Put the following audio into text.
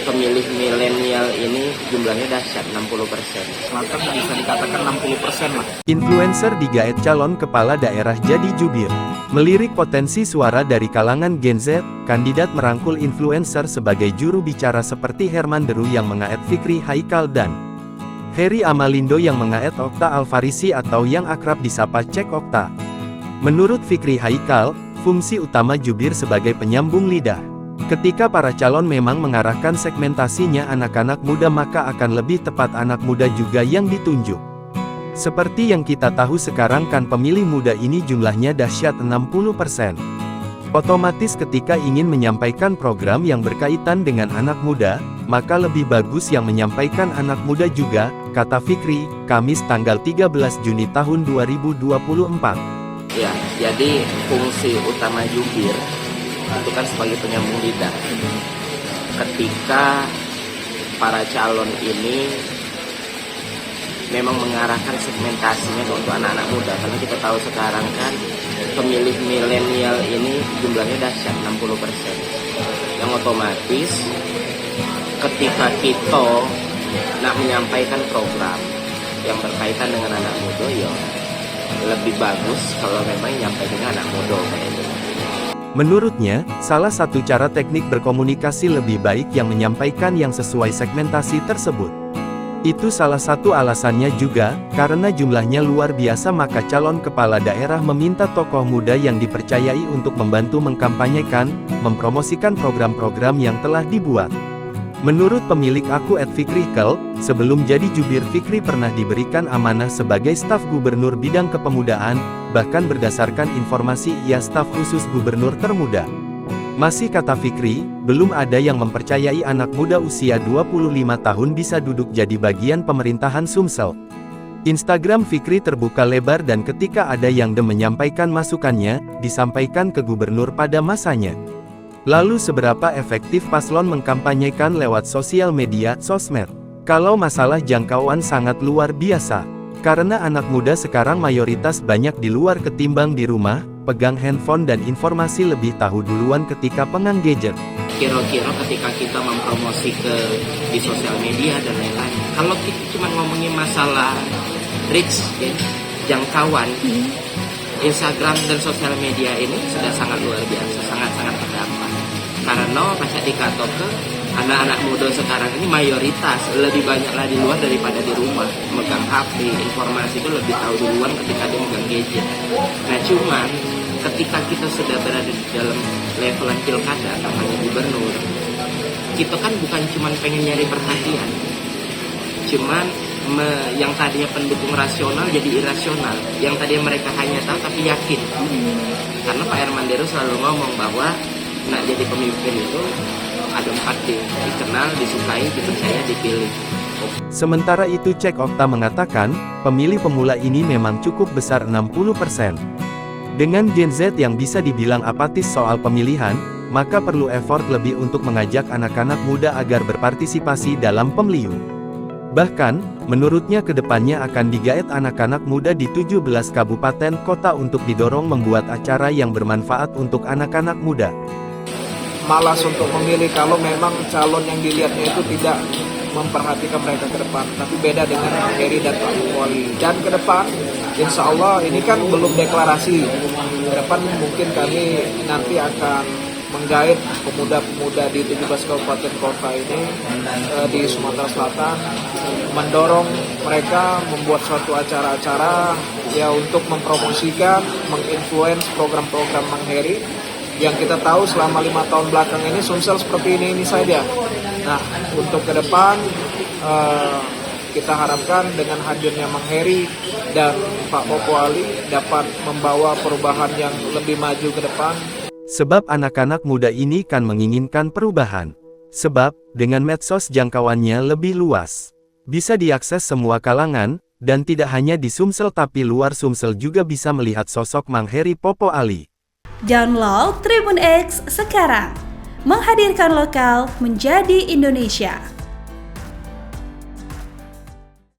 pemilih milenial ini jumlahnya dahsyat 60%. Selatan bisa dikatakan 60% lah. Influencer digaet calon kepala daerah jadi jubir. Melirik potensi suara dari kalangan Gen Z, kandidat merangkul influencer sebagai juru bicara seperti Herman Deru yang mengaet Fikri Haikal dan Heri Amalindo yang mengaet Okta Alfarisi atau yang akrab disapa Cek Okta. Menurut Fikri Haikal, fungsi utama jubir sebagai penyambung lidah. Ketika para calon memang mengarahkan segmentasinya anak-anak muda, maka akan lebih tepat anak muda juga yang ditunjuk. Seperti yang kita tahu sekarang kan pemilih muda ini jumlahnya dahsyat 60%. Otomatis ketika ingin menyampaikan program yang berkaitan dengan anak muda, maka lebih bagus yang menyampaikan anak muda juga, kata Fikri, Kamis tanggal 13 Juni tahun 2024. Ya, jadi fungsi utama jubir itu kan sebagai penyambung lidah. Ketika para calon ini memang mengarahkan segmentasinya untuk anak-anak muda, karena kita tahu sekarang kan pemilih milenial ini jumlahnya dahsyat 60%. Yang otomatis ketika kita nak menyampaikan program yang berkaitan dengan anak muda, ya lebih bagus kalau memang menyampaikan dengan anak muda kayak gitu. Menurutnya, salah satu cara teknik berkomunikasi lebih baik yang menyampaikan yang sesuai segmentasi tersebut. Itu salah satu alasannya juga, karena jumlahnya luar biasa maka calon kepala daerah meminta tokoh muda yang dipercayai untuk membantu mengkampanyekan, mempromosikan program-program yang telah dibuat. Menurut pemilik akun @fikrikel, sebelum jadi jubir Fikri pernah diberikan amanah sebagai staf gubernur bidang kepemudaan, bahkan berdasarkan informasi ia staf khusus gubernur termuda. Masih kata Fikri, belum ada yang mempercayai anak muda usia 25 tahun bisa duduk jadi bagian pemerintahan Sumsel. Instagram Fikri terbuka lebar dan ketika ada yang menyampaikan masukannya, disampaikan ke gubernur pada masanya. Lalu seberapa efektif paslon mengkampanyekan lewat sosial media, sosmed? Kalau masalah jangkauan sangat luar biasa. Karena anak muda sekarang mayoritas banyak di luar ketimbang di rumah, pegang handphone dan informasi lebih tahu duluan ketika pegang gadget. Kira-kira ketika kita mempromosi di sosial media dan lain-lain, kalau kita cuma ngomongin masalah reach, ya, jangkauan, Instagram dan sosial media ini sudah sangat luar biasa, sangat-sangat terdampak. Karena pas dikatok ke anak-anak muda sekarang ini mayoritas lebih banyaklah di luar daripada di rumah, megang HP, informasi itu lebih tahu duluan ketika dia megang gadget. Nah cuman ketika kita sudah berada di dalam levelan pilkada, namanya gubernur, kita kan bukan cuma pengen nyari perhatian, cuman yang tadinya pendukung rasional jadi irasional, yang tadinya mereka hanya tahu tapi yakin. Karena Pak Herman Deru selalu ngomong bahwa nak jadi pemimpin itu ada 4D, dikenal, disukai, dipercaya, dipilih. Sementara itu Cek Okta mengatakan, pemilih pemula ini memang cukup besar 60%. Dengan Gen Z yang bisa dibilang apatis soal pemilihan, maka perlu effort lebih untuk mengajak anak-anak muda agar berpartisipasi dalam pemilu. Bahkan, menurutnya kedepannya akan digaet anak-anak muda di 17 kabupaten kota untuk didorong membuat acara yang bermanfaat untuk anak-anak muda. Malas untuk memilih kalau memang calon yang dilihatnya itu tidak memperhatikan mereka ke depan. Tapi beda dengan Heri dan Pak Wali. Dan ke depan, insya Allah ini kan belum deklarasi. Ke depan mungkin kami nanti akan menggait pemuda-pemuda di 17 kabupaten kota ini di Sumatera Selatan, mendorong mereka membuat suatu acara-acara ya untuk mempromosikan, menginfluence program-program Mang Heri yang kita tahu selama 5 tahun belakang ini Sumsel seperti ini saja. Nah untuk ke depan kita harapkan dengan hadirnya Mang Heri dan Pak Popo Ali dapat membawa perubahan yang lebih maju ke depan. Sebab anak-anak muda ini kan menginginkan perubahan. Sebab, dengan medsos jangkauannya lebih luas. Bisa diakses semua kalangan, dan tidak hanya di Sumsel tapi luar Sumsel juga bisa melihat sosok Mang Heri Popo Ali. Download Tribun X sekarang. Menghadirkan lokal menjadi Indonesia.